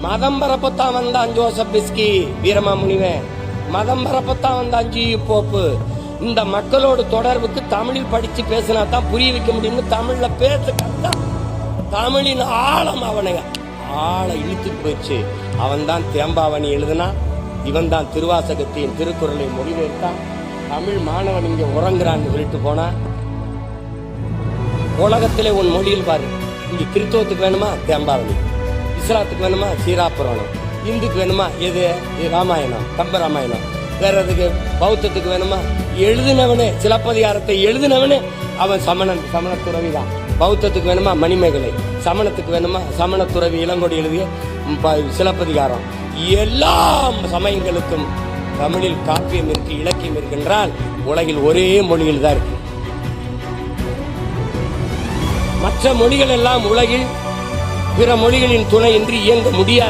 மதம் பரப்பத்தான் வந்தான் ஜோசப் பிஸ்கி வீரமாமுனிவன், மதம் பரப்பத்தான் வந்தான் ஜி போப்பு. இந்த மக்களோட தொடர்புக்கு தமிழில் படிச்சு பேசினா தான் புரிய வைக்க முடியும்னு தமிழ்ல பேச கத்தான். தமிழின் ஆழம் அவனை ஆழ இழுத்து போச்சு. அவன் தான் தேம்பாவணி எழுதுனா, இவன் தான் திருவாசகத்தின் திருக்குறளை மொழிபெயர்த்தான். தமிழ் மாணவன் இங்க உறங்குறான்னு சொல்லிட்டு போனா, உலகத்திலே உன் மொழியில் பாரு. இங்க கிறிஸ்தவத்துக்கு வேணுமா தேம்பாவணி, இஸ்லாத்துக்கு வேணுமா சீராப்புராணம், இந்துக்கு வேணுமா எது ராமாயணம் கம்ப ராமாயணம், வேற எதுக்கு பௌத்தத்துக்கு வேணுமா எழுதினவனே சிலப்பதிகாரத்தை எழுதினவனே அவன் சமண துறவிதான். பௌத்தத்துக்கு வேணுமா மணிமேகலை, சமணத்துக்கு வேணுமா சமண துறவி இளங்கொடி எழுதிய சிலப்பதிகாரம். எல்லா சமயங்களுக்கும் தமிழில் காப்பியம் இருக்கு, இலக்கியம் இருக்கின்றால் உலகில் ஒரே மொழியில் தான் இருக்கு. மற்ற மொழிகள் எல்லாம் உலகில் பிற மொழிகளின் துணையின்றி இயங்க முடியாது.